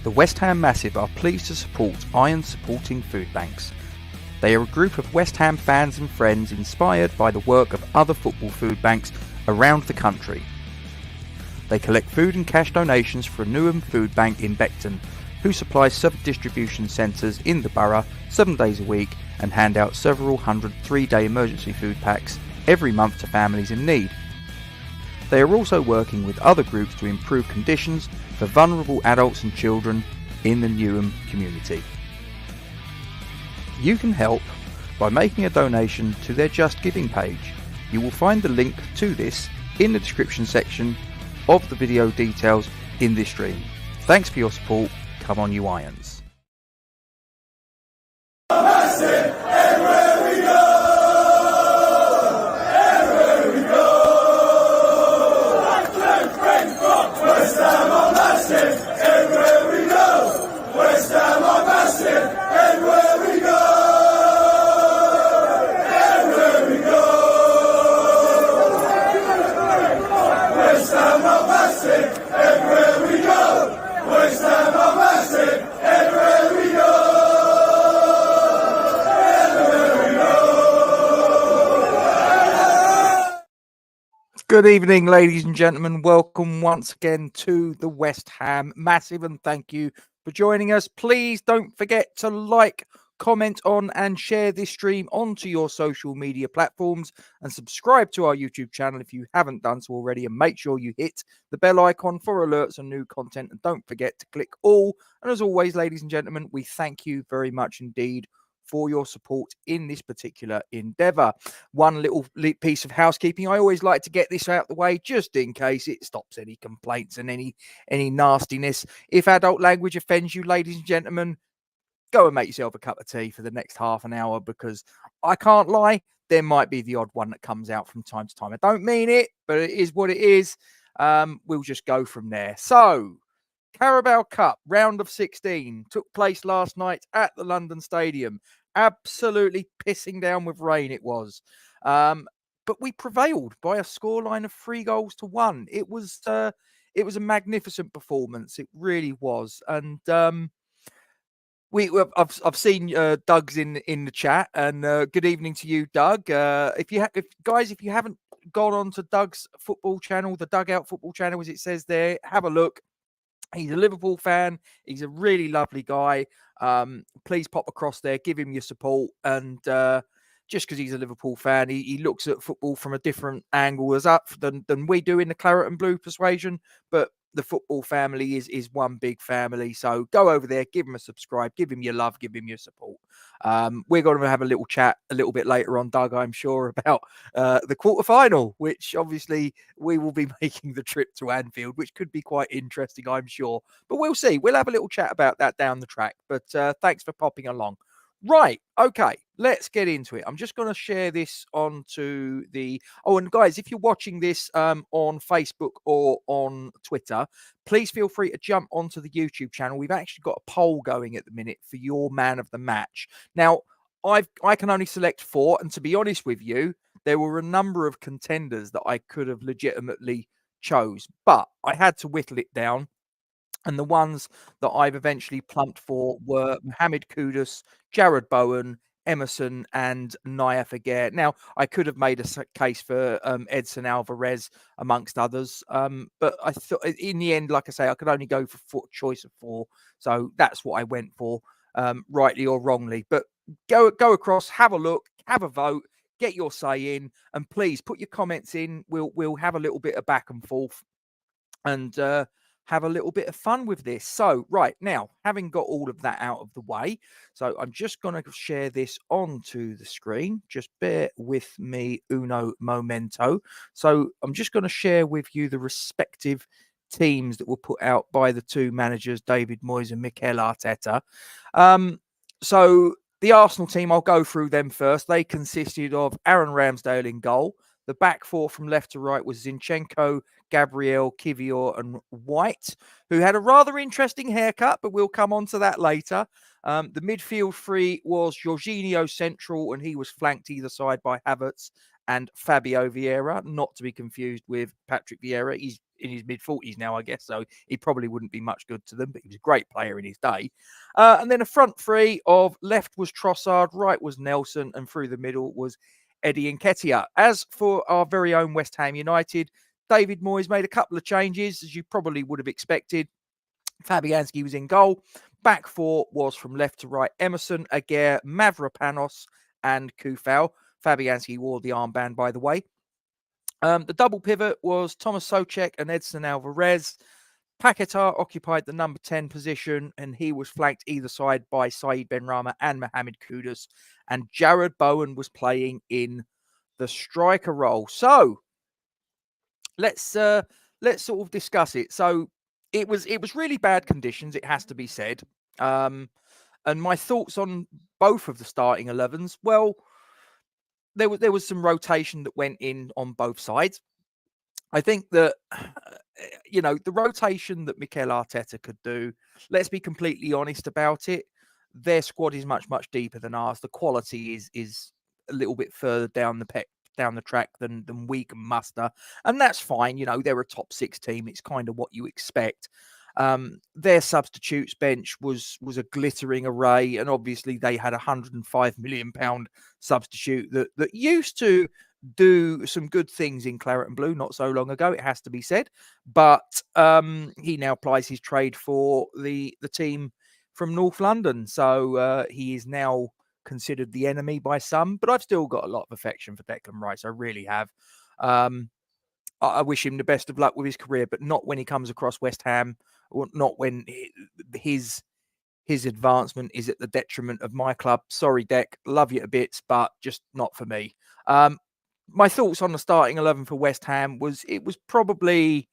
The West Ham Massive are pleased to support Iron Supporting Food Banks. They are a group of West Ham fans and friends inspired by the work of other football food banks around the country. They collect food and cash donations for a Newham food bank in Beckton, who supplies sub-distribution centres in the borough 7 days a week and hand out several hundred 3-day emergency food packs every month to families in need. They are also working with other groups to improve conditions for vulnerable adults and children in the Newham community. You can help by making a donation to their Just Giving page. You will find the link to this in the description section of the video details in this stream. Thanks for your support. Come on, you Irons. Good evening, ladies and gentlemen. Welcome once again to the West Ham Massive, and thank you for joining us. Please don't forget to like, comment on, and share this stream onto your social media platforms, and subscribe to our YouTube channel if you haven't done so already, and make sure you hit the bell icon for alerts on new content, and don't forget to click all. And as always, ladies and gentlemen, we thank you very much indeed for your support in this particular endeavour. One little piece of housekeeping. I always like to get this out the way just in case it stops any complaints and any nastiness. If adult language offends you, ladies and gentlemen, go and make yourself a cup of tea for the next half an hour, because I can't lie, there might be the odd one that comes out from time to time. I don't mean it, but it is what it is. We'll just go from there. So, Carabao Cup round of 16 took place last night at the London Stadium. Absolutely pissing down with rain it was. But we prevailed by a scoreline of 3-1. It was a magnificent performance. It really was. And I've seen Doug's in the chat, and good evening to you, Doug. If you haven't gone on to Doug's football channel, the Dugout football channel, as it says there, have a look. He's a Liverpool fan. He's a really lovely guy. Please pop across there, give him your support. And just because he's a Liverpool fan, he looks at football from a different angle than we do in the Claret and Blue persuasion. But the football family is one big family. So go over there, give him a subscribe, give him your love, give him your support. We're going to have a little chat a little bit later on, Doug, I'm sure, about the quarterfinal, which obviously we will be making the trip to Anfield, which could be quite interesting, I'm sure. But we'll see. We'll have a little chat about that down the track. But thanks for popping along. Right, okay, let's get into it. I'm just going to share this onto the... Oh, and guys, if you're watching this on Facebook or on Twitter, please feel free to jump onto the YouTube channel. We've actually got a poll going at the minute for your man of the match. Now, I can only select 4, and to be honest with you, there were a number of contenders that I could have legitimately chose, but I had to whittle it down. And the ones that I've eventually plumped for were Mohamed Kudus, Jared Bowen, Emerson, and Naya Faguer. Now, I could have made a case for Edson Alvarez, amongst others. But I thought in the end, like I say, I could only go for choice of 4. So that's what I went for, rightly or wrongly. But go across, have a look, have a vote, get your say in, and please put your comments in. We'll have a little bit of back and forth, and have a little bit of fun with this. So, right now, having got all of that out of the way, so I'm just going to share this onto the screen. Just bear with me, uno momento. So, I'm just going to share with you the respective teams that were put out by the two managers, David Moyes and Mikel Arteta. So, the Arsenal team, I'll go through them first. They consisted of Aaron Ramsdale in goal. The back 4 from left to right was Zinchenko, Gabriel, Kivior, and White, who had a rather interesting haircut, but we'll come on to that later. The midfield 3 was Jorginho central, and he was flanked either side by Havertz and Fabio Vieira, not to be confused with Patrick Vieira. his mid-40s now, I guess, so he probably wouldn't be much good to them, but he was a great player in his day. And then a front three of left was Trossard, right was Nelson, and through the middle was Eddie Nketiah. As for our very own West Ham United, David Moyes made a couple of changes, as you probably would have expected. Fabianski was in goal. Back four was from left to right: Emerson, Aguirre, Mavropanos, and Kufal. Fabianski wore the armband, by the way. The double pivot was Thomas Souček and Edson Alvarez. Paquetá occupied the number 10 position, and he was flanked either side by Said Benrahma and Mohamed Kudus. And Jared Bowen was playing in the striker role. So let's sort of discuss it. So it was really bad conditions, it has to be said. And my thoughts on both of the starting 11s, well, there was some rotation that went in on both sides. I think that, the rotation that Mikel Arteta could do, let's be completely honest about it, their squad is much, much deeper than ours. The quality is a little bit further down the track than we can muster. And that's fine. They're a top 6 team. It's kind of what you expect. Their substitutes bench was a glittering array, and obviously they had £105 million substitute that used to do some good things in claret and blue not so long ago, it has to be said, but he now plies his trade for the team from North London, so he is now considered the enemy by some, but I've still got a lot of affection for Declan Rice. I really have. I wish him the best of luck with his career, but not when he comes across West Ham, or not when his advancement is at the detriment of my club. Sorry, Dec, love you to bits, but just not for me. My thoughts on the starting 11 for West Ham was probably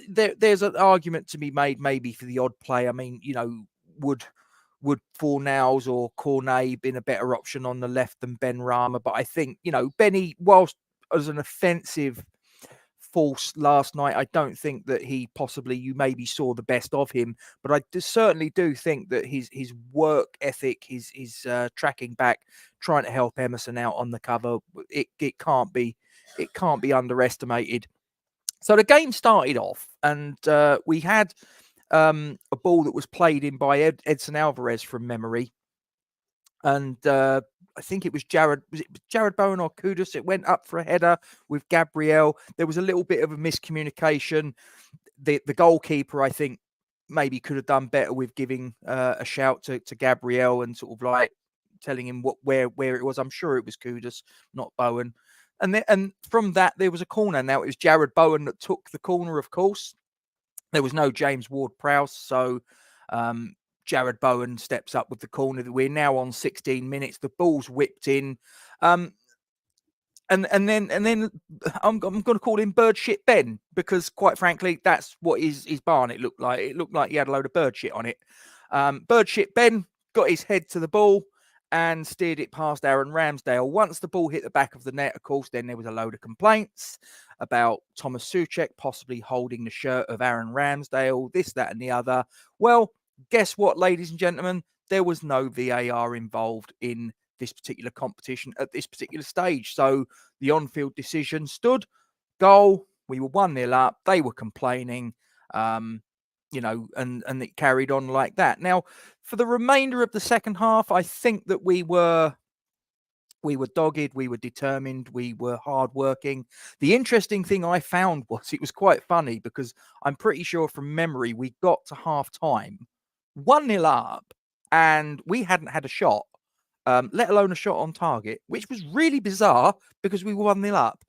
there's an argument to be made maybe for the odd play. I mean, would Fornals or Cornet been a better option on the left than Benrahma? But I think, Benny, whilst as an offensive force last night, I don't think that you maybe saw the best of him, but I certainly do think that his work ethic, his tracking back, trying to help Emerson out on the cover, it can't be underestimated. So the game started off, and we had a ball that was played in by Edson Alvarez from memory, and I think it was Jared Bowen or Kudus. It went up for a header with Gabriel. There was a little bit of a miscommunication. The goalkeeper, I think, maybe could have done better with giving a shout to Gabriel and sort of like telling him where it was. I'm sure it was Kudus, not Bowen. And from that, there was a corner. Now, it was Jared Bowen that took the corner, of course. There was no James Ward-Prowse, so Jared Bowen steps up with the corner. We're now on 16 minutes. The ball's whipped in. And then I'm going to call him bird shit Ben, because quite frankly, that's what his barn it looked like. It looked like he had a load of bird shit on it. Bird shit Ben got his head to the ball and steered it past Aaron Ramsdale. Once the ball hit the back of the net, of course, then there was a load of complaints about Thomas Souček possibly holding the shirt of Aaron Ramsdale, this, that, and the other. Well, guess what, ladies and gentlemen? There was no VAR involved in this particular competition at this particular stage. So the on-field decision stood. Goal. We were 1-0 up. They were complaining, and it carried on like that. Now, for the remainder of the second half, I think that we were dogged, we were determined, we were hardworking. The interesting thing I found was it was quite funny, because I'm pretty sure from memory we got to half-time 1-0 up, and we hadn't had a shot, let alone a shot on target, which was really bizarre because we were 1-0 up.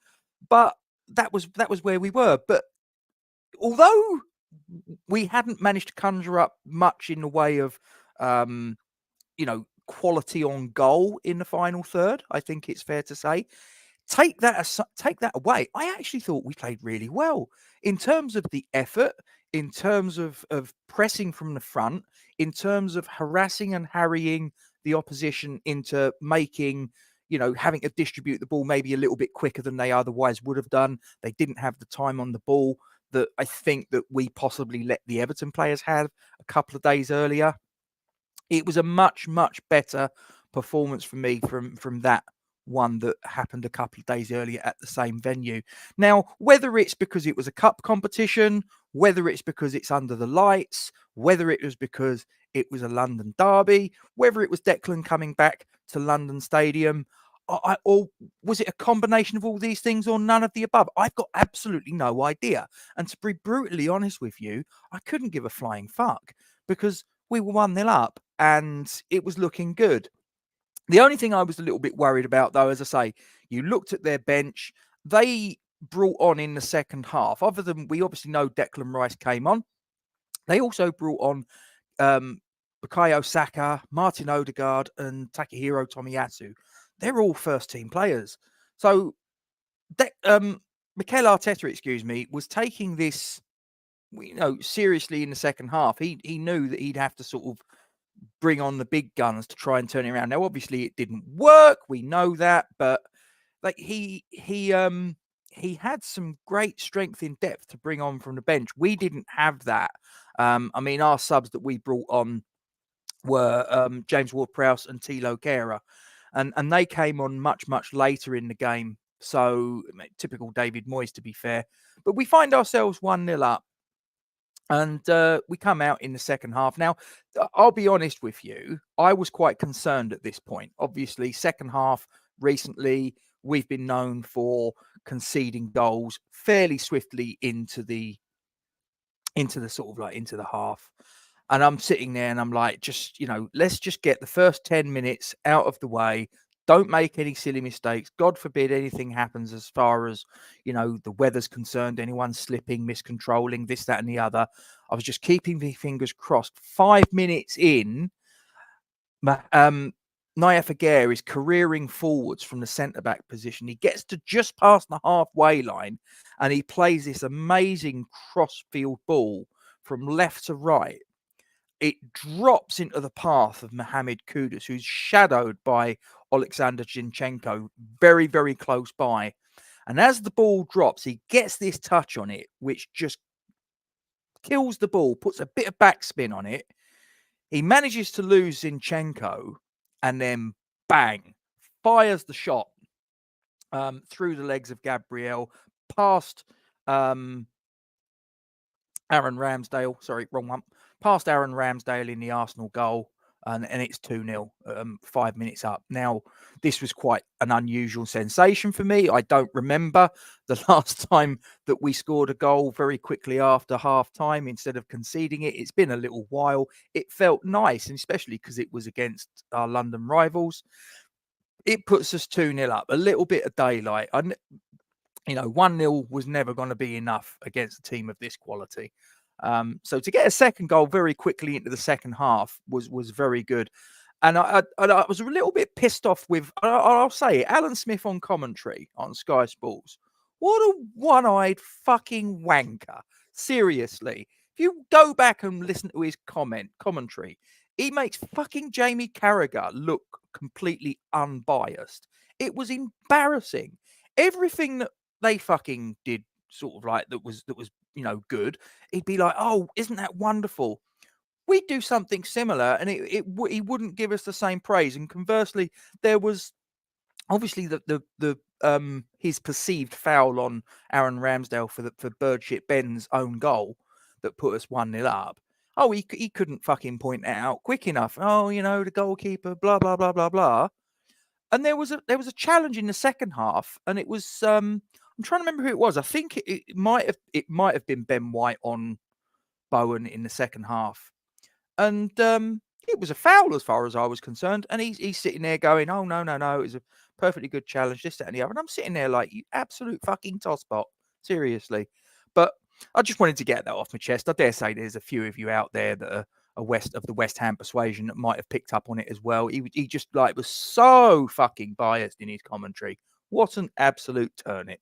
But that was where we were. But although we hadn't managed to conjure up much in the way of, quality on goal in the final third, I think it's fair to say. Take that away. I actually thought we played really well in terms of the effort, in terms of pressing from the front, in terms of harassing and harrying the opposition into making, having to distribute the ball maybe a little bit quicker than they otherwise would have done. They didn't have the time on the ball that I think that we possibly let the Everton players have a couple of days earlier. It was a much, much better performance for me from that one that happened a couple of days earlier at the same venue. Now, whether it's because it was a cup competition, whether it's because it's under the lights, whether it was because it was a London derby, whether it was Declan coming back to London Stadium, or was it a combination of all these things or none of the above? I've got absolutely no idea. And to be brutally honest with you, I couldn't give a flying fuck because we were 1-0 up and it was looking good. The only thing I was a little bit worried about, though, as I say, you looked at their bench, they brought on in the second half, other than we obviously know Declan Rice came on, they also brought on Bukayo Saka, Martin Odegaard, and Takahiro Tomiyasu. They're all first-team players. So Mikel Arteta, was taking this, seriously in the second half. He knew that he'd have to sort of bring on the big guns to try and turn it around. Now, obviously, it didn't work. We know that, but like he had some great strength in depth to bring on from the bench. We didn't have that. I mean, our subs that we brought on were James Ward-Prowse and Thilo Kehrer, and they came on much later in the game. So typical David Moyes, to be fair. But we find ourselves 1-0 up. And we come out in the second half. Now, I'll be honest with you, I was quite concerned at this point. Obviously, second half recently, we've been known for conceding goals fairly swiftly into the half. And I'm sitting there and I'm like, let's just get the first 10 minutes out of the way. Don't make any silly mistakes. God forbid anything happens as far as, the weather's concerned, anyone slipping, miscontrolling, this, that, and the other. I was just keeping my fingers crossed. 5 minutes in, Nayef Aguirre is careering forwards from the centre-back position. He gets to just past the halfway line and he plays this amazing cross-field ball from left to right. It drops into the path of Mohamed Kudus, who's shadowed by Alexander Zinchenko very, very close by. And as the ball drops, he gets this touch on it, which just kills the ball, puts a bit of backspin on it. He manages to lose Zinchenko and then bang, fires the shot through the legs of Gabriel, past Aaron Ramsdale. Sorry, wrong one. Past Aaron Ramsdale in the Arsenal goal, and it's 2-0, 5 minutes up. Now, this was quite an unusual sensation for me. I don't remember the last time that we scored a goal very quickly after half-time instead of conceding it. It's been a little while. It felt nice, and especially because it was against our London rivals. It puts us 2-0 up, a little bit of daylight. 1-0 was never going to be enough against a team of this quality. So to get a second goal very quickly into the second half was very good. And I was a little bit pissed off with, I'll say it, Alan Smith on commentary on Sky Sports. What a one-eyed fucking wanker. Seriously. If you go back and listen to his commentary, he makes fucking Jamie Carragher look completely unbiased. It was embarrassing. Everything that they fucking did sort of like that was good, he'd be like, oh, isn't that wonderful? We'd do something similar and he wouldn't give us the same praise. And conversely, there was obviously his perceived foul on Aaron Ramsdale for Birdshit Ben's own goal that put us 1-0 up. Oh, he couldn't fucking point that out quick enough. Oh, the goalkeeper, blah blah blah blah blah. And there was a challenge in the second half, and it was I'm trying to remember who it was. I think it might have been Ben White on Bowen in the second half, and it was a foul as far as I was concerned. And he's sitting there going, "Oh no, it was a perfectly good challenge, this, that, and the other." And I'm sitting there like, "You absolute fucking tosspot, seriously." But I just wanted to get that off my chest. I dare say there's a few of you out there that are of the West Ham persuasion that might have picked up on it as well. He just was so fucking biased in his commentary. What an absolute turnip.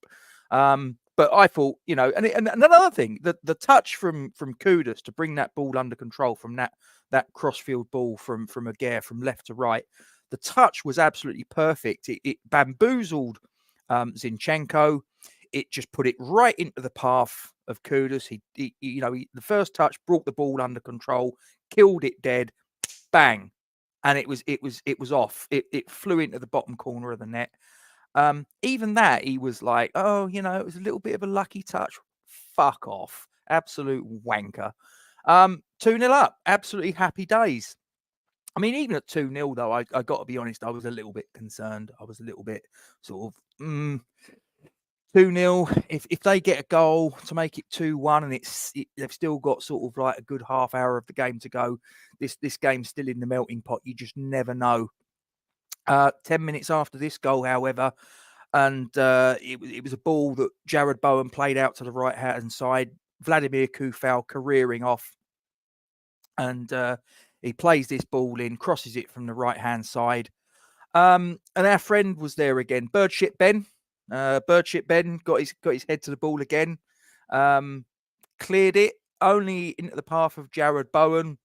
But I thought, and another thing, the touch from Kudus to bring that ball under control from that crossfield ball from Aguirre from left to right, the touch was absolutely perfect. It bamboozled Zinchenko. It just put it right into the path of Kudus. He the first touch brought the ball under control, killed it dead, bang. and it was off. It flew into the bottom corner of the net. Even that, he was like, oh, it was a little bit of a lucky touch. Fuck off. Absolute wanker. 2-0 up. Absolutely happy days. I mean, even at 2-0, though, I got to be honest, I was a little bit concerned. I was a little bit sort of 2-0. If they get a goal to make it 2-1, and they've still got sort of like a good half hour of the game to go, this game's still in the melting pot. You just never know. 10 minutes after this goal, however, and it was a ball that Jared Bowen played out to the right-hand side. Vladimir Kufal careering off, and he plays this ball in, crosses it from the right-hand side. And our friend was there again, Birdship Ben. Birdship Ben got his head to the ball again, cleared it only into the path of Jared Bowen,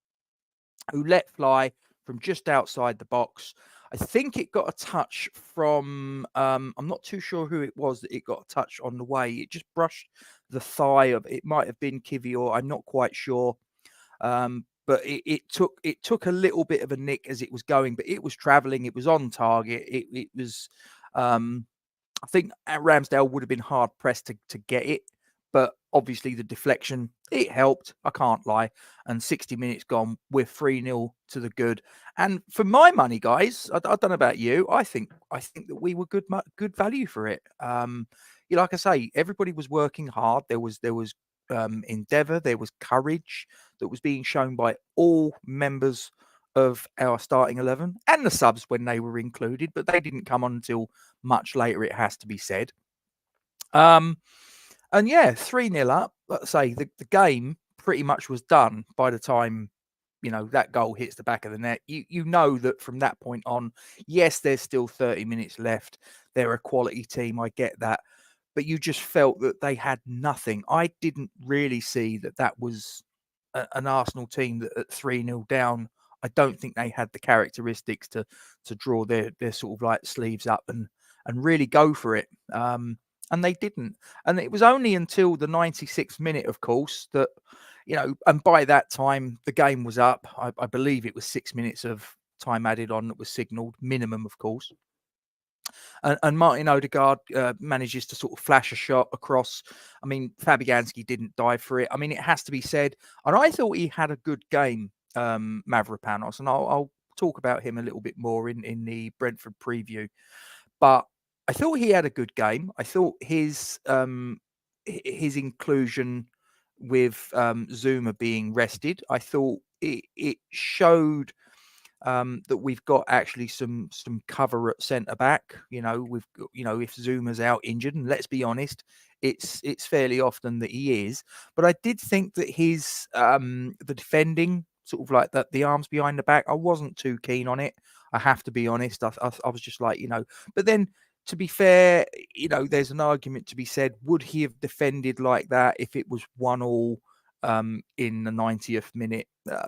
who let fly from just outside the box. I think it got a touch from, I'm not too sure who it was that it got a touch on the way. It just brushed the thigh of, it might have been Kivior, I'm not quite sure. But it took a little bit of a nick as it was going, but it was travelling, it was on target. It was, I think Ramsdale would have been hard pressed to get it, but obviously the deflection, it helped. I can't lie. And 60 minutes gone, we're 3-0 to the good. And for my money, guys, I don't know about you, I think that we were good value for it. Like I say, everybody was working hard. There was endeavour, there was courage that was being shown by all members of our starting 11 and the subs when they were included, but they didn't come on until much later, it has to be said. And yeah, 3-0 up. Let's say the game pretty much was done by the time that goal hits the back of the net. You know that from that point on, yes, there's still 30 minutes left. They're a quality team, I get that, but you just felt that they had nothing. I didn't really see that was an Arsenal team that at 3-0 down, I don't think they had the characteristics to draw their sort of like sleeves up and really go for it. And they didn't. And it was only until the 96th minute, of course, that, and by that time the game was up. I believe it was 6 minutes of time added on that was signalled, minimum, of course. And Martin Odegaard manages to sort of flash a shot across. I mean, Fabianski didn't dive for it. I mean, it has to be said. And I thought he had a good game, Mavropanos, and I'll talk about him a little bit more in the Brentford preview. But I thought he had a good game. I thought his inclusion with Zuma being rested, I thought it showed that we've got actually some cover at centre back. If Zuma's out injured, and let's be honest, it's fairly often that he is. But I did think that his the defending, sort of like that, the arms behind the back, I wasn't too keen on it. I have to be honest. I was just like, but then, to be fair, there's an argument to be said. Would he have defended like that if it was 1-1 in the 90th minute?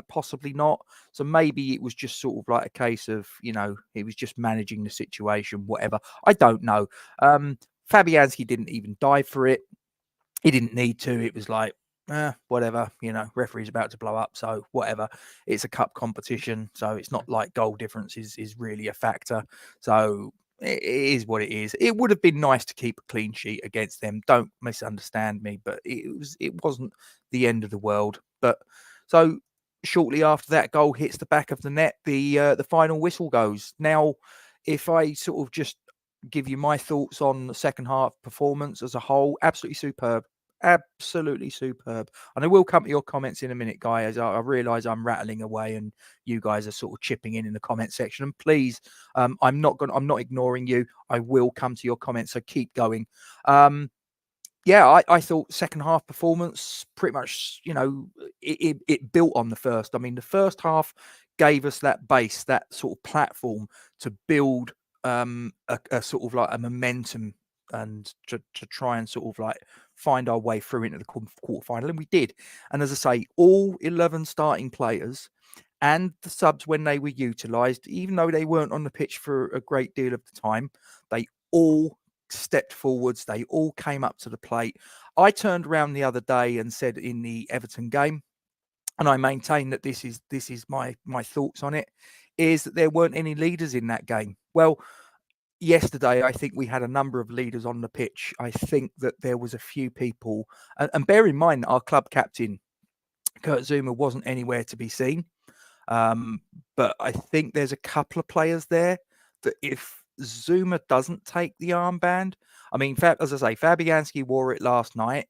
Possibly not. So maybe it was just sort of like a case of, he was just managing the situation, whatever. I don't know. Fabianski didn't even dive for it. He didn't need to. It was like, whatever, referee's about to blow up, so whatever. It's a cup competition, so it's not like goal difference is really a factor. So it is what it is. It would have been nice to keep a clean sheet against them. Don't misunderstand me, but it wasn't the end of the world. But so shortly after that goal hits the back of the net, the final whistle goes. Now, if I sort of just give you my thoughts on the second half performance as a whole, absolutely superb. Absolutely superb. And I will come to your comments in a minute, guys. I realise I'm rattling away and you guys are sort of chipping in the comment section. And please, I'm not ignoring you. I will come to your comments, so keep going. Yeah, I thought second half performance pretty much, it built on the first. I mean, the first half gave us that base, that sort of platform to build a sort of like a momentum and to try and sort of like find our way through into the quarterfinal, and we did. And as I say, all 11 starting players and the subs, when they were utilised, even though they weren't on the pitch for a great deal of the time, they all stepped forwards. They all came up to the plate. I turned around the other day and said in the Everton game, and I maintain that this is my thoughts on it. is that there weren't any leaders in that game. Well, yesterday, I think we had a number of leaders on the pitch. I think that there was a few people, and bear in mind, our club captain, Kurt Zuma, wasn't anywhere to be seen. But I think there's a couple of players there that if Zuma doesn't take the armband, I mean, as I say, Fabianski wore it last night.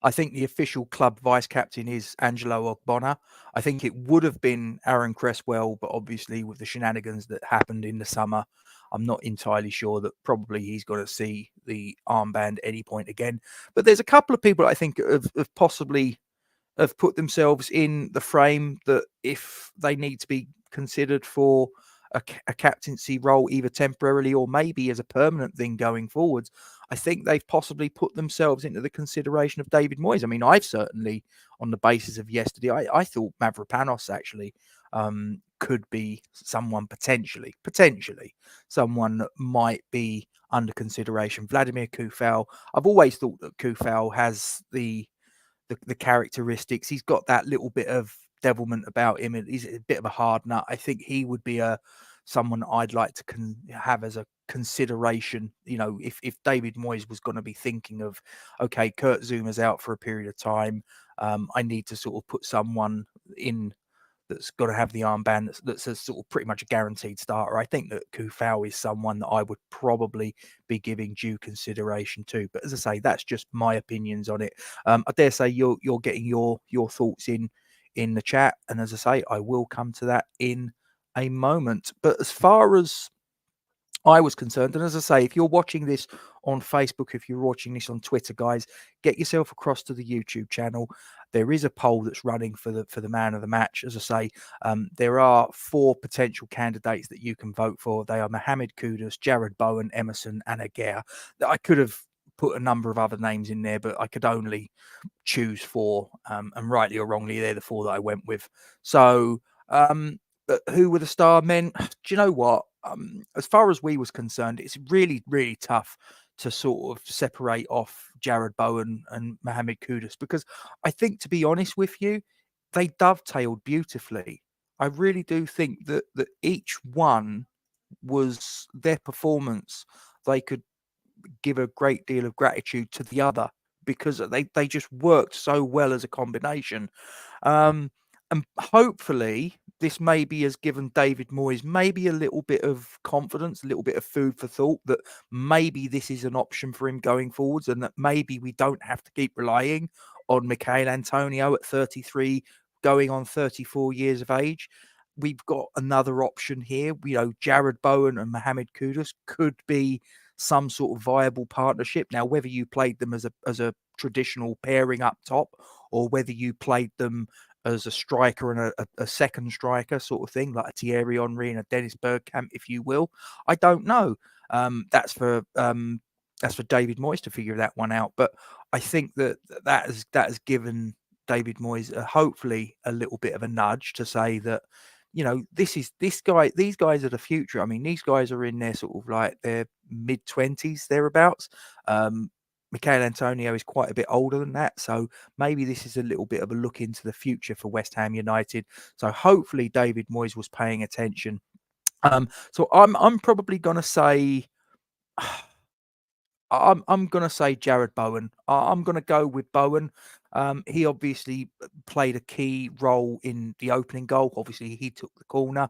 I think the official club vice captain is Angelo Ogbonna. I think it would have been Aaron Cresswell, but obviously with the shenanigans that happened in the summer, I'm not entirely sure that probably he's going to see the armband any point again. But there's a couple of people I think have possibly have put themselves in the frame that if they need to be considered for a captaincy role, either temporarily or maybe as a permanent thing going forwards, I think they've possibly put themselves into the consideration of David Moyes. I mean, I've certainly, on the basis of yesterday, I thought Mavropanos actually could be someone potentially someone that might be under consideration. Vladimir Kufal, I've always thought that Kufal has the characteristics. He's got that little bit of devilment about him. He's a bit of a hard nut. I think he would be someone I'd like to have as a consideration. You know, if David Moyes was going to be thinking of, okay, Kurt Zuma's out for a period of time, I need to sort of put someone in that's got to have the armband that's a sort of pretty much a guaranteed starter. I think that Kufau is someone that I would probably be giving due consideration to. But as I say, that's just my opinions on it. I dare say you're getting your thoughts in the chat, and as I say, I will come to that in a moment. But as far as I was concerned, and as I say, if you're watching this on Facebook, if you're watching this on Twitter, guys, get yourself across to the YouTube channel. There is a poll that's running for the man of the match. As I say, there are 4 potential candidates that you can vote for. They are Mohamed Kudus, Jared Bowen, Emerson, and Aguirre. I could have put a number of other names in there, but I could only choose 4, and rightly or wrongly, they're the 4 that I went with. So, but who were the star men? Do you know what? As far as we was concerned, it's really, really tough to sort of separate off Jared Bowen and Mohamed Kudus, because I think, to be honest with you, they dovetailed beautifully. I really do think that each one was their performance. They could give a great deal of gratitude to the other because they just worked so well as a combination. And hopefully this maybe has given David Moyes maybe a little bit of confidence, a little bit of food for thought that maybe this is an option for him going forwards, and that maybe we don't have to keep relying on Michail Antonio at 33, going on 34 years of age. We've got another option here. You know, Jared Bowen and Mohamed Kudus could be some sort of viable partnership. Now, whether you played them as a traditional pairing up top, or whether you played them as a striker and a second striker sort of thing, like a Thierry Henry and a Dennis Bergkamp, if you will, I don't know. That's for David Moyes to figure that one out. But I think that has given David Moyes hopefully a little bit of a nudge to say that, you know, these guys are the future. I mean, these guys are in their sort of like their mid-20s, thereabouts. Michail Antonio is quite a bit older than that, so maybe this is a little bit of a look into the future for West Ham United. So hopefully David Moyes was paying attention. So I'm probably going to say I'm going to say Jared Bowen. I'm going to go with Bowen. He obviously played a key role in the opening goal. Obviously, he took the corner.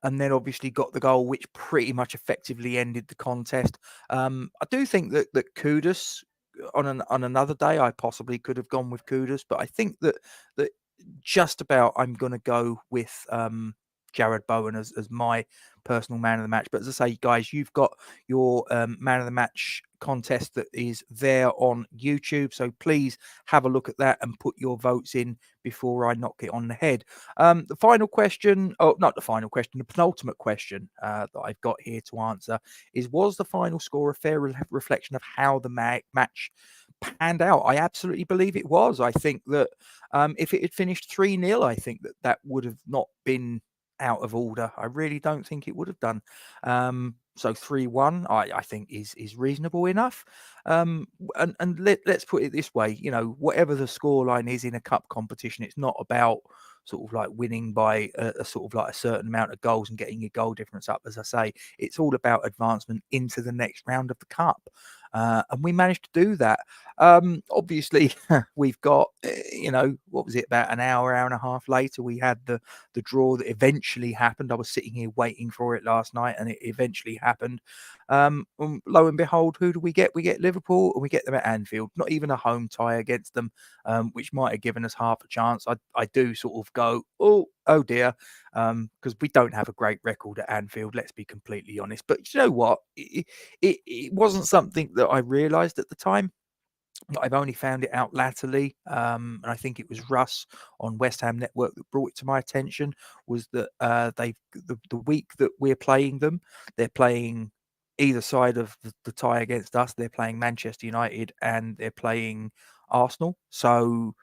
And then obviously got the goal, which pretty much effectively ended the contest. I do think that Kudus, on another day, I possibly could have gone with Kudus, but I think that just about I'm going to go with Jared Bowen as my personal man of the match. But as I say, guys, you've got your man of the match contest that is there on YouTube, so please have a look at that and put your votes in before I knock it on the head. The final question, not the final question, the penultimate question that I've got here to answer is, was the final score a fair reflection of how the match panned out? I absolutely believe it was. I think that if it had finished 3-0, I think that would have not been out of order. I really don't think it would have done. So 3-1, I think is reasonable enough. And let's put it this way, you know, whatever the scoreline is in a cup competition, it's not about sort of like winning by a sort of like a certain amount of goals and getting your goal difference up. As I say, it's all about advancement into the next round of the cup. And we managed to do that. Obviously, we've got, what was it, about an hour and a half later, we had the draw that eventually happened. I was sitting here waiting for it last night, and it eventually happened. Lo and behold, who do we get? We get Liverpool, and we get them at Anfield. Not even a home tie against them, which might have given us half a chance. I do sort of go, oh dear, because we don't have a great record at Anfield, let's be completely honest. But you know what? It wasn't something that I realised at the time. I've only found it out latterly, and I think it was Russ on West Ham Network that brought it to my attention. Was that the week that we're playing them, they're playing either side of the tie against us. They're playing Manchester United and they're playing Arsenal. So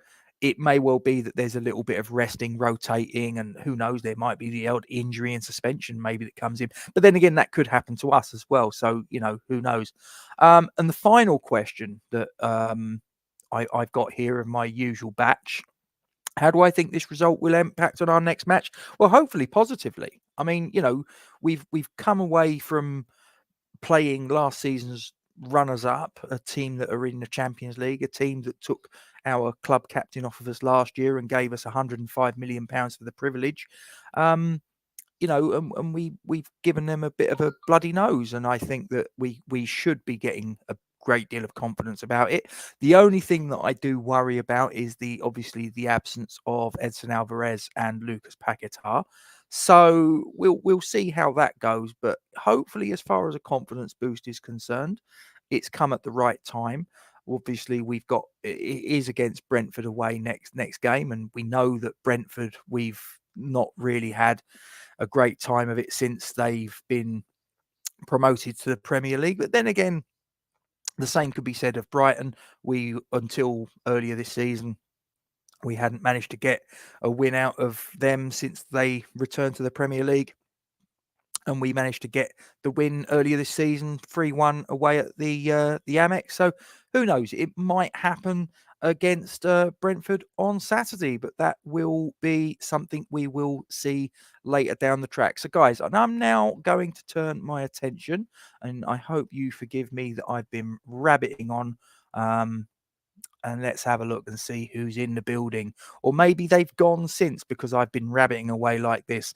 it may well be that there's a little bit of resting, rotating, and who knows, there might be the odd injury and suspension maybe that comes in. But then again, that could happen to us as well. So, who knows? And the final question that I've got here of my usual batch: how do I think this result will impact on our next match? Well, hopefully positively. I mean, we've come away from playing last season's runners-up, a team that are in the Champions League, a team that took our club captain off of us last year and gave us £105 million for the privilege. And we've given them a bit of a bloody nose, and I think that we should be getting a great deal of confidence about it. The only thing that I do worry about is obviously the absence of Edson Alvarez and Lucas Paquetá. So we'll see how that goes, but hopefully, as far as a confidence boost is concerned, it's come at the right time. Obviously, it is against Brentford away next game, and we know that Brentford, we've not really had a great time of it since they've been promoted to the Premier League. But then again, the same could be said of Brighton. Until earlier this season, we hadn't managed to get a win out of them since they returned to the Premier League. And we managed to get the win earlier this season, 3-1 away at the Amex. So who knows? It might happen against Brentford on Saturday, but that will be something we will see later down the track. So guys, I'm now going to turn my attention, and I hope you forgive me that I've been rabbiting on, and let's have a look and see who's in the building. Or maybe they've gone since, because I've been rabbiting away like this.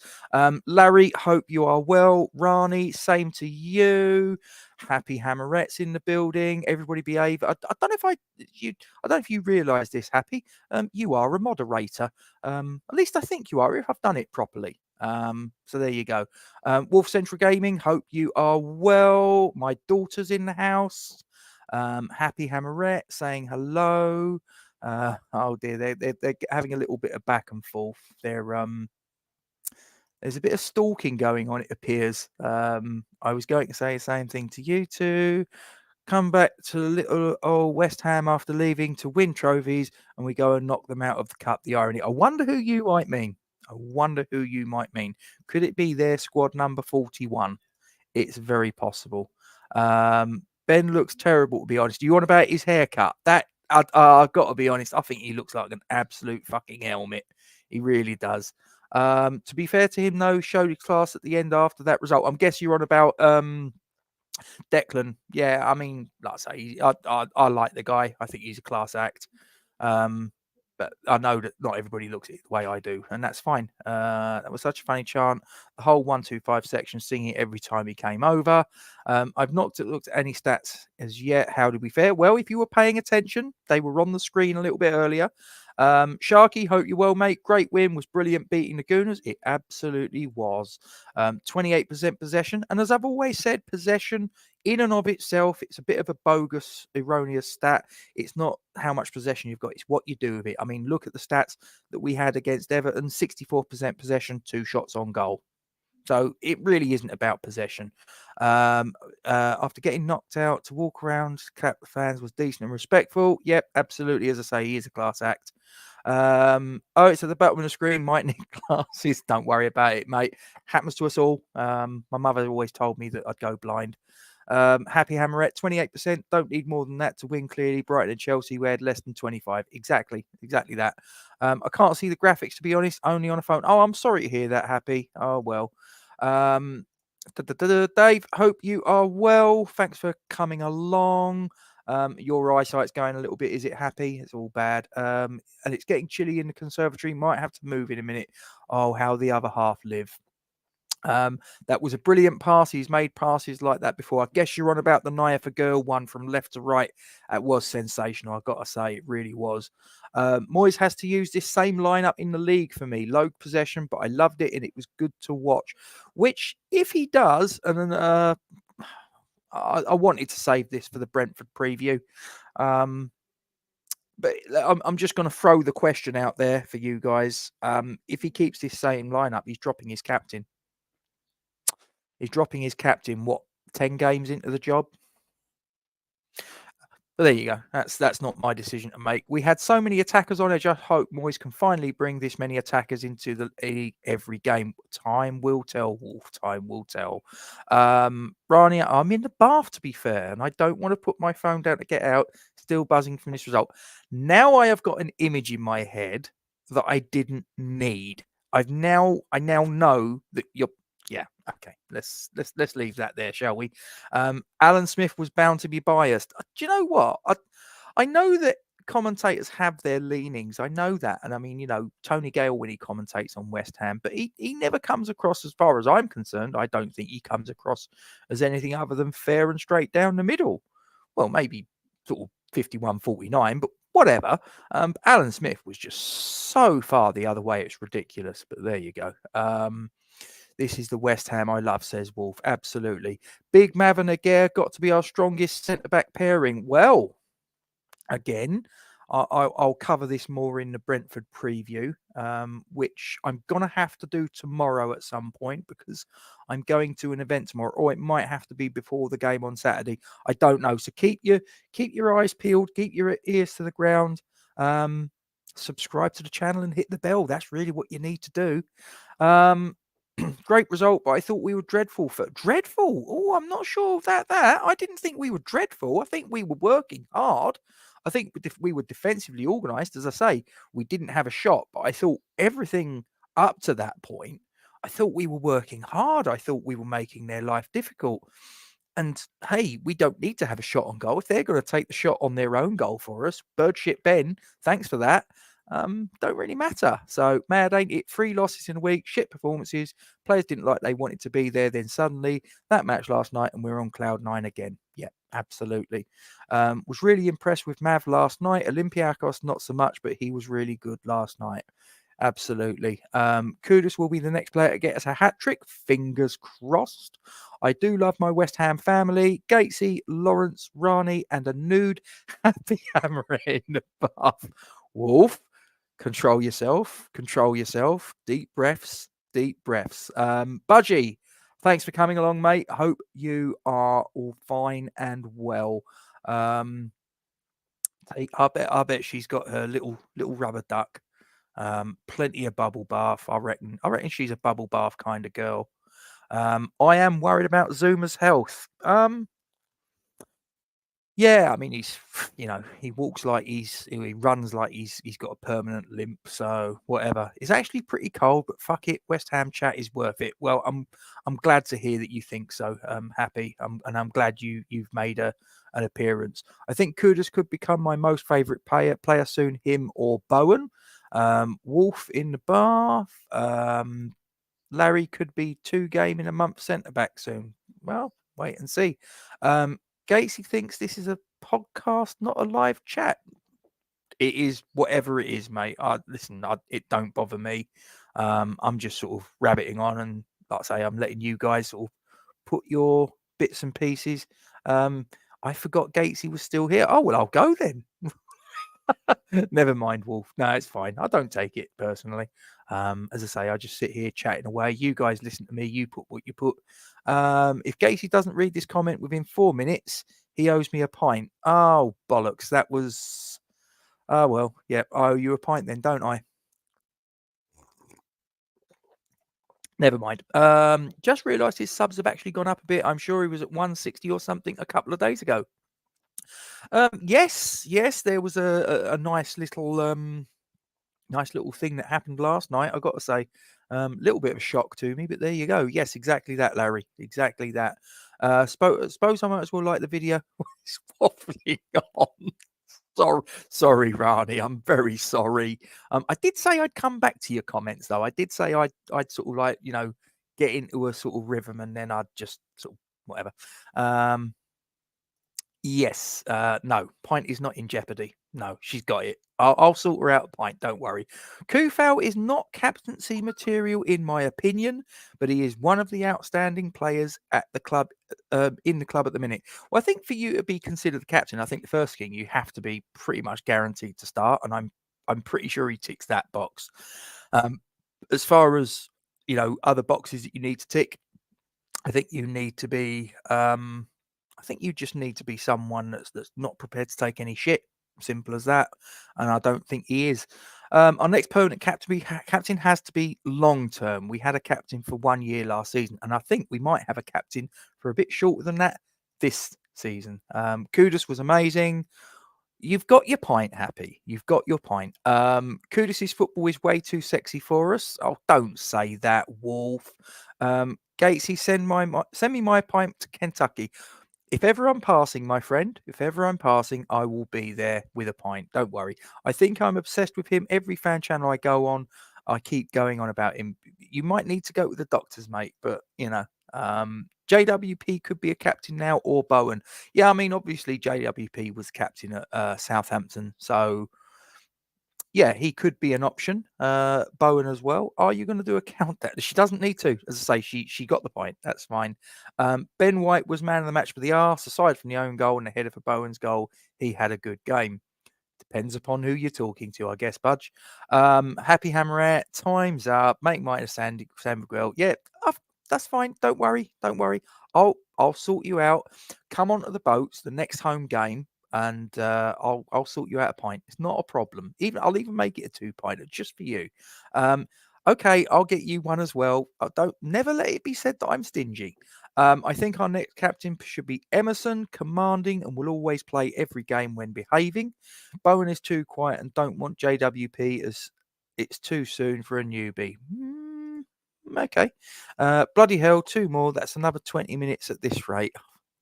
Larry, hope you are well. Rani, same to you. Happy Hammeret's in the building. Everybody behave. I don't know if you realise this, Happy. You are a moderator. At least I think you are, if I've done it properly. So there you go. Wolf Central Gaming, hope you are well. My daughter's in the house. Happy Hammeret saying hello. Oh dear, they're having a little bit of back and forth. There's a bit of stalking going on, it appears. I was going to say the same thing to you two. Come back to little old West Ham after leaving to win trophies, and we go and knock them out of the cup. The irony. I wonder who you might mean. Could it be their squad number 41? It's very possible. Ben looks terrible, to be honest. You want about his haircut? I've got to be honest. I think he looks like an absolute fucking helmet. He really does. To be fair to him, though, showed his class at the end after that result. I'm guessing you're on about Declan. Yeah, I mean, like I say, I like the guy. I think he's a class act. But I know that not everybody looks at it the way I do, and that's fine. That was such a funny chant. The whole 125 section, singing it every time he came over. I've not looked at any stats as yet. How did we fare? Well, if you were paying attention, they were on the screen a little bit earlier. Sharky, hope you're well, mate. Great win, was brilliant beating the Gooners. It absolutely was. 28% possession, and as I've always said, possession in and of itself, it's a bit of a bogus, erroneous stat. It's not how much possession you've got, it's what you do with it. I mean, look at the stats that we had against Everton: 64% possession, 2 shots on goal. So it really isn't about possession. After getting knocked out, to walk around, clap the fans, was decent and respectful. Yep, absolutely. As I say, he is a class act. It's at the bottom of the screen. Might need glasses. Don't worry about it, mate. Happens to us all. My mother always told me that I'd go blind. Happy Hammerette, 28%. Don't need more than that to win clearly. Brighton and Chelsea, we had less than 25. Exactly that. I can't see the graphics, to be honest, only on a phone. Oh, I'm sorry to hear that, Happy. Oh, well. Dave, hope you are well. Thanks for coming along. Your eyesight's going a little bit. Is it Happy? It's all bad. And it's getting chilly in the conservatory. Might have to move in a minute. Oh, how the other half live. That was a brilliant pass. He's made passes like that before. I guess you're on about the Naya for girl one from left to right. That was sensational. I've got to say, it really was. Moyes has to use this same lineup in the league for me. Low possession, but I loved it and it was good to watch. Which, if he does, and I wanted to save this for the Brentford preview. But I'm just going to throw the question out there for you guys. If he keeps this same lineup, he's dropping his captain. He's dropping his captain, 10 games into the job? But there you go. That's not my decision to make. We had so many attackers on edge. I hope Moyes can finally bring this many attackers into the every game. Time will tell, Wolf. Time will tell. Rania, I'm in the bath, to be fair, and I don't want to put my phone down to get out. Still buzzing from this result. Now I have got an image in my head that I didn't need. I now know that you're. Yeah, okay. Let's leave that there, shall we? Alan Smith was bound to be biased. Do you know what? I know that commentators have their leanings. I know that, and I mean, Tony Gale when he commentates on West Ham, but he never comes across, as far as I'm concerned. I don't think he comes across as anything other than fair and straight down the middle. Well, maybe sort of 51-49, but whatever. Alan Smith was just so far the other way. It's ridiculous, but there you go. This is the West Ham I love, says Wolf. Absolutely. Big Mav and Aguirre got to be our strongest centre-back pairing. Well, again, I'll cover this more in the Brentford preview, which I'm going to have to do tomorrow at some point because I'm going to an event tomorrow, or it might have to be before the game on Saturday. I don't know. So keep your eyes peeled, keep your ears to the ground, subscribe to the channel and hit the bell. That's really what you need to do. Great result, but I thought we were dreadful. Oh, I'm not sure of that. I didn't think we were dreadful. I think we were working hard. I think we were defensively organised. As I say, we didn't have a shot, but I thought everything up to that point, I thought we were working hard. I thought we were making their life difficult. And hey, we don't need to have a shot on goal. If they're going to take the shot on their own goal for us, bird shit Ben, thanks for that. Don't really matter. So mad, ain't it? 3 losses in a week, shit performances. Players didn't like they wanted to be there. Then suddenly that match last night, and we're on cloud 9 again. Yeah, absolutely. Was really impressed with Mav last night. Olympiacos, not so much, but he was really good last night. Absolutely. Kudus will be the next player to get us a hat trick. Fingers crossed. I do love my West Ham family. Gatesy, Lawrence, Rani, and a nude happy hammer in the bath. Wolf. Control yourself. Deep breaths. Budgie, thanks for coming along, mate. Hope you are all fine and well. I bet she's got her little rubber duck. Plenty of bubble bath. I reckon she's a bubble bath kind of girl. I am worried about Zuma's health. Yeah, I mean, he walks like he runs like he's got a permanent limp. So whatever. It's actually pretty cold, but fuck it. West Ham chat is worth it. Well, I'm glad to hear that you think so. I'm happy. And I'm glad you've made an appearance. I think Kudus could become my most favourite player soon. Him or Bowen. Wolf in the bath. Larry could be 2 game in a month centre back soon. Well, wait and see. Gatesy thinks this is a podcast, not a live chat. It is whatever it is, mate. Listen, it don't bother me. I'm just sort of rabbiting on, and like I say, I'm letting you guys sort of put your bits and pieces. I forgot Gatesy was still here. Oh well, I'll go then. Never mind, Wolf. No, it's fine. I don't take it personally. As I say, I just sit here chatting away. You guys listen to me. You put what you put. If Gacy doesn't read this comment within 4 minutes, he owes me a pint. Oh, bollocks. That was... Oh, well, yeah, I owe you a pint then, don't I? Never mind. Just realised his subs have actually gone up a bit. I'm sure he was at 160 or something a couple of days ago. Yes, there was a nice little thing that happened last night. I got to say, little bit of a shock to me, but there you go. Yes, exactly that, Larry. Exactly that. Suppose I might as well like the video. It's waffling on. Sorry, Rani. I'm very sorry. I did say I'd come back to your comments, though. I did say I'd sort of like get into a sort of rhythm, and then I'd just sort of whatever. Yes. No, Pint is not in jeopardy. No, she's got it. I'll sort her out, Pint. Don't worry. Kufau is not captaincy material in my opinion, but he is one of the outstanding players at the club, in the club at the minute. Well, I think for you to be considered the captain, I think the first thing you have to be pretty much guaranteed to start, and I'm pretty sure he ticks that box. As far as other boxes that you need to tick, I think you need to be. I think you just need to be someone that's not prepared to take any shit. Simple as that. And I don't think he is. Our next permanent captain has to be long term. We had a captain for 1 year last season, and I think we might have a captain for a bit shorter than that this season. Kudus was amazing. You've got your pint, Happy. You've got your pint. Kudus' football is way too sexy for us. Oh, don't say that, Wolf. Gatesy, send me my pint to Kentucky. If ever I'm passing, my friend, I will be there with a pint. Don't worry. I think I'm obsessed with him. Every fan channel I go on, I keep going on about him. You might need to go with the doctors, mate, but JWP could be a captain now, or Bowen. Yeah, I mean, obviously JWP was captain at Southampton, so yeah, he could be an option. Bowen as well. Are you going to do a countdown? She doesn't need to. As I say, she got the point. That's fine. Ben White was man of the match for the arse. Aside from the own goal and the header for Bowen's goal, he had a good game. Depends upon who you're talking to, I guess, Budge. Happy Hammerat, time's up. Make mine a Sandy Miguel. Yeah, that's fine. Don't worry. I'll sort you out. Come onto the boats the next home game, and I'll sort you out a pint. It's not a problem. I'll even make it a 2-pinter just for you. Okay, I'll get you one as well. Never let it be said that I'm stingy. I think our next captain should be Emerson, commanding, and will always play every game when behaving. Bowen is too quiet and don't want JWP as it's too soon for a newbie. Okay. Bloody hell, 2 more. That's another 20 minutes at this rate.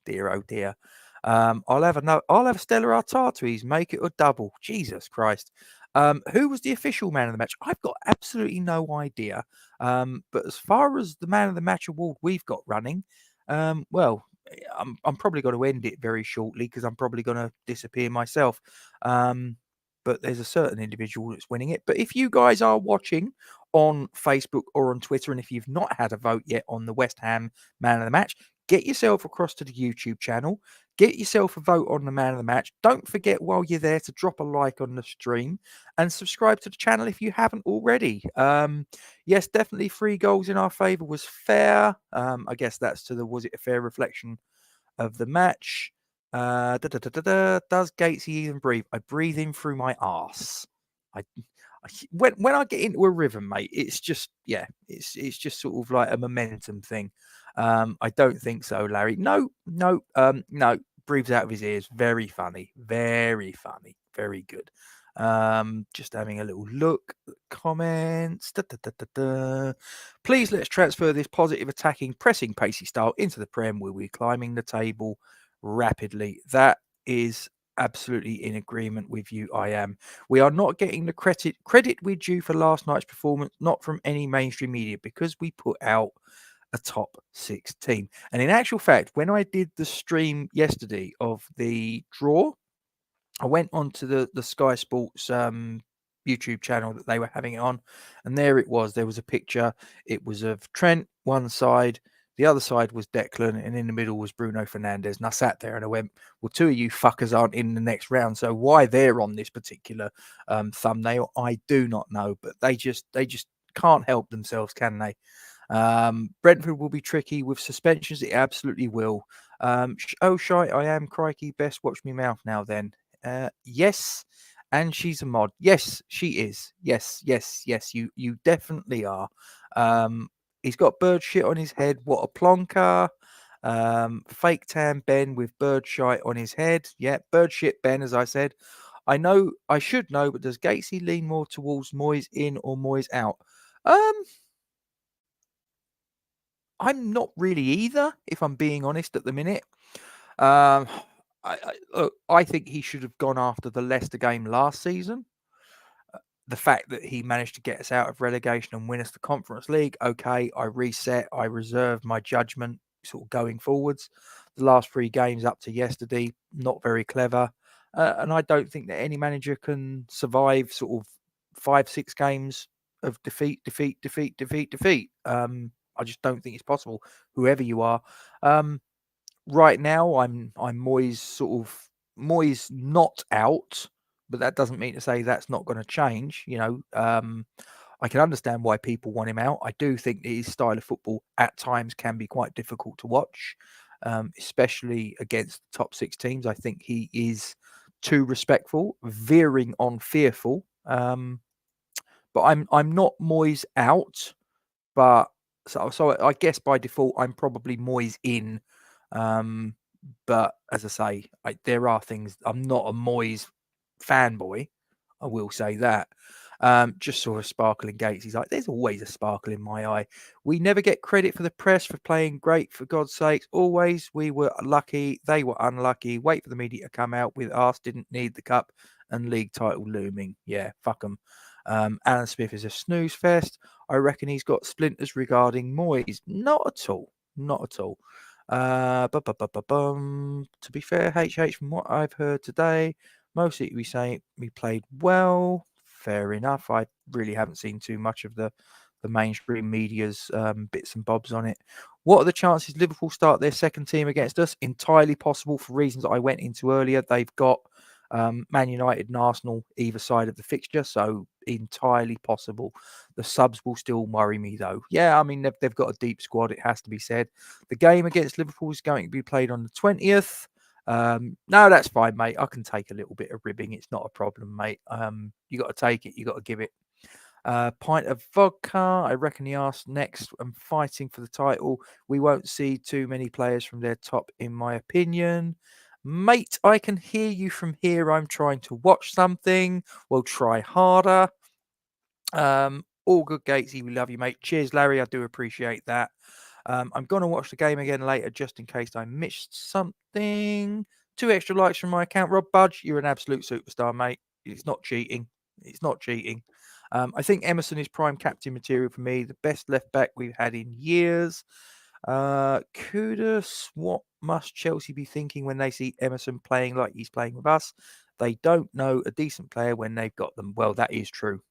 Dear, oh dear. I'll have a Stella Artois, make it a double. Jesus Christ. Who was the official man of the match? I've got absolutely no idea. But as far as the man of the match award we've got running, well, I'm probably going to end it very shortly because I'm probably going to disappear myself. But there's a certain individual that's winning it. But if you guys are watching on Facebook or on Twitter, and if you've not had a vote yet on the West Ham man of the match, get yourself across to the YouTube channel. Get yourself a vote on the man of the match. Don't forget while you're there to drop a like on the stream and subscribe to the channel if you haven't already. Yes, definitely 3 goals in our favour was fair. I guess that's was it a fair reflection of the match? Does Gatesy even breathe? I breathe in through my arse. When I get into a rhythm, mate, it's just it's just sort of like a momentum thing. I don't think so, Larry. No. Breathes out of his ears. Very funny. Very good. Just having a little look. Comments. Please let's transfer this positive attacking, pressing, pacey style into the Prem where we're climbing the table rapidly. That is absolutely in agreement with you. I am. We are not getting the credit we're due for last night's performance, not from any mainstream media, because we put out a top 6 team. And in actual fact, when I did the stream yesterday of the draw, I went onto the Sky Sports YouTube channel that they were having it on, and there it was. There was a picture. It was of Trent one side, the other side was Declan, and in the middle was Bruno Fernandes. And I sat there and I went, well, 2 of you fuckers aren't in the next round, so why they're on this particular thumbnail, I do not know. But they just can't help themselves, can they? Brentford will be tricky with suspensions. It absolutely will. Shy, I am crikey. Best watch me mouth now then. Yes, and she's a mod. Yes, she is. Yes. You definitely are. He's got bird shit on his head. What a plonker. Fake tan Ben with bird shite on his head. Yeah, bird shit Ben, as I said. I know, I should know, but does Gatesy lean more towards Moyes in or Moyes out? I'm not really either, if I'm being honest at the minute. I think he should have gone after the Leicester game last season. The fact that he managed to get us out of relegation and win us the Conference League, okay, I reset, I reserve my judgment sort of going forwards. The last 3 games up to yesterday, not very clever. And I don't think that any manager can survive sort of 5-6 games of defeat. I just don't think it's possible, whoever you are. Right now, I'm Moyes not out, but that doesn't mean to say that's not going to change. I can understand why people want him out. I do think that his style of football at times can be quite difficult to watch, especially against top 6 teams. I think he is too respectful, veering on fearful. But I'm not Moyes out, but so I guess by default I'm probably Moyes in. But as I say, there are things. I'm not a Moyes fanboy. I will say that. Just saw a sparkle in Gates. He's like, there's always a sparkle in my eye. We never get credit for the press for playing great, for God's sakes. Always, we were lucky. They were unlucky. Wait for the media to come out with us. Didn't need the cup and league title looming. Yeah, fuck them. Alan Smith is a snooze fest. I reckon he's got splinters regarding Moyes. Not at all. Not at all. To be fair, HH, from what I've heard today, mostly we say we played well. Fair enough. I really haven't seen too much of the mainstream media's bits and bobs on it. What are the chances Liverpool start their second team against us? Entirely possible for reasons I went into earlier. They've got Man United and Arsenal either side of the fixture, so entirely possible. The subs will still worry me, though. Yeah, I mean, they've got a deep squad, it has to be said. The game against Liverpool is going to be played on the 20th. No, that's fine, mate. I can take a little bit of ribbing. It's not a problem, mate. You got to take it. You got to give it. Pint of vodka. I reckon he asked next and fighting for the title. We won't see too many players from their top, in my opinion. Mate, I can hear you from here. I'm trying to watch something. We'll try harder. All good, Gatesy. We love you, mate. Cheers, Larry. I do appreciate that. I'm going to watch the game again later just in case I missed something. 2 extra likes from my account. Rob Budge, you're an absolute superstar, mate. It's not cheating. It's not cheating. I think Emerson is prime captain material for me. The best left back we've had in years. Kudus, what must Chelsea be thinking when they see Emerson playing like he's playing with us? They don't know a decent player when they've got them. Well, that is true.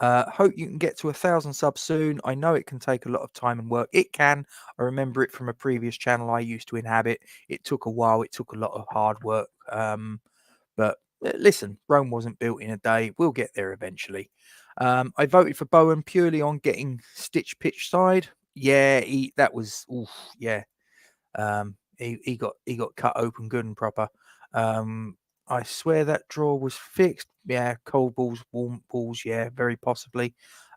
Hope you can get to 1,000 subs soon. I know it can take a lot of time and work. It can. I remember it from a previous channel I used to inhabit. It took a while. It took a lot of hard work. But listen, Rome wasn't built in a day. We'll get there eventually. I voted for Bowen purely on getting Stitch pitch side. Yeah, that was yeah. He got cut open good and proper. I swear that draw was fixed. Yeah, cold balls, warm balls. Yeah, very possibly.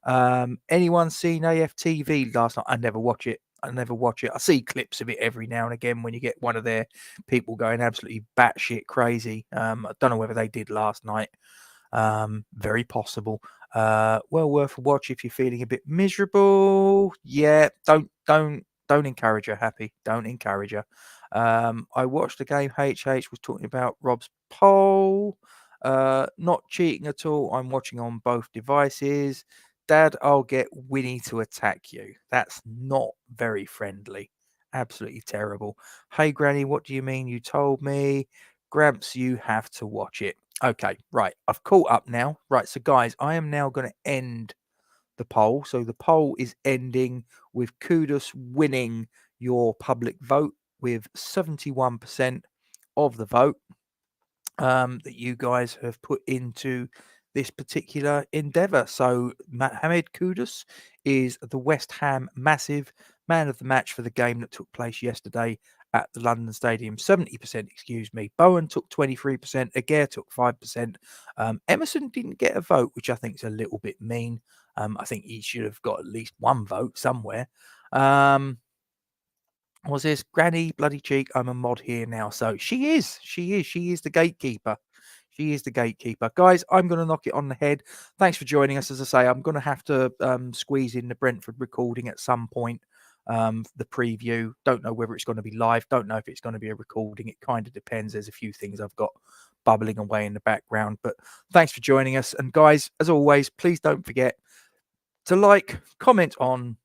Anyone seen AFTV last night? I never watch it. I see clips of it every now and again when you get one of their people going absolutely batshit crazy. I don't know whether they did last night. Very possible. Well worth a watch if you're feeling a bit miserable. Yeah, don't encourage her, Happy. Don't encourage her. I watched the game. HH was talking about Rob's poll. Not cheating at all. I'm watching on both devices. Dad, I'll get Winnie to attack you. That's not very friendly. Absolutely terrible. Hey, Granny, what do you mean you told me? Gramps, you have to watch it. Okay, right. I've caught up now. Right, so guys, I am now going to end the poll. So the poll is ending with Kudus winning your public vote with 71% of the vote that you guys have put into this particular endeavour. So Mohamed Kudus is the West Ham massive man of the match for the game that took place yesterday at the London Stadium. 70%, excuse me. Bowen took 23%. Aguirre took 5%. Emerson didn't get a vote, which I think is a little bit mean. I think he should have got at least one vote somewhere. Was this Granny Bloody Cheek? I'm a mod here now. So she is the gatekeeper. She is the gatekeeper. Guys, I'm going to knock it on the head. Thanks for joining us. As I say, I'm going to have to squeeze in the Brentford recording at some point. The preview. Don't know whether it's going to be live. Don't know if it's going to be a recording. It kind of depends. There's a few things I've got bubbling away in the background. But thanks for joining us. And guys, as always, please don't forget to like, comment on,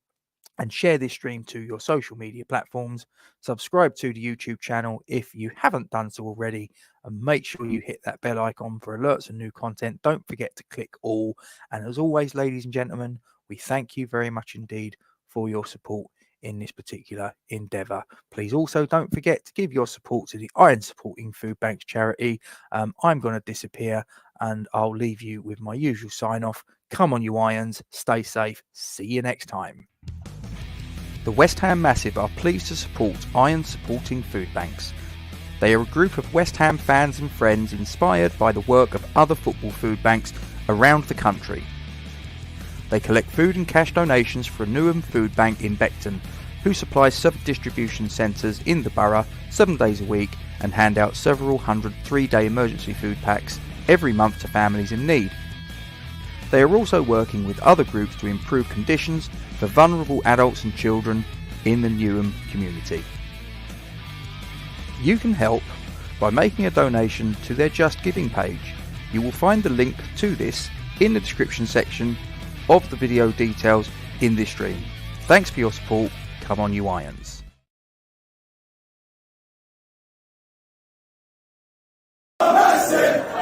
and share this stream to your social media platforms. Subscribe to the YouTube channel if you haven't done so already, and make sure you hit that bell icon for alerts and new content. Don't forget to click all. And as always, ladies and gentlemen, we thank you very much indeed for your support in this particular endeavour. Please also don't forget to give your support to the Iron Supporting Food Banks charity. I'm going to disappear and I'll leave you with my usual sign off. Come on, you Irons, stay safe. See you next time. The West Ham Massive are pleased to support Iron Supporting Food Banks. They are a group of West Ham fans and friends inspired by the work of other football food banks around the country. They collect food and cash donations for a Newham food bank in Beckton, who supplies sub-distribution centres in the borough 7 days a week and hand out several hundred 3-day emergency food packs every month to families in need. They are also working with other groups to improve conditions for vulnerable adults and children in the Newham community. You can help by making a donation to their Just Giving page. You will find the link to this in the description section of the video details in this stream. Thanks for your support. Come on, you Irons. Massive!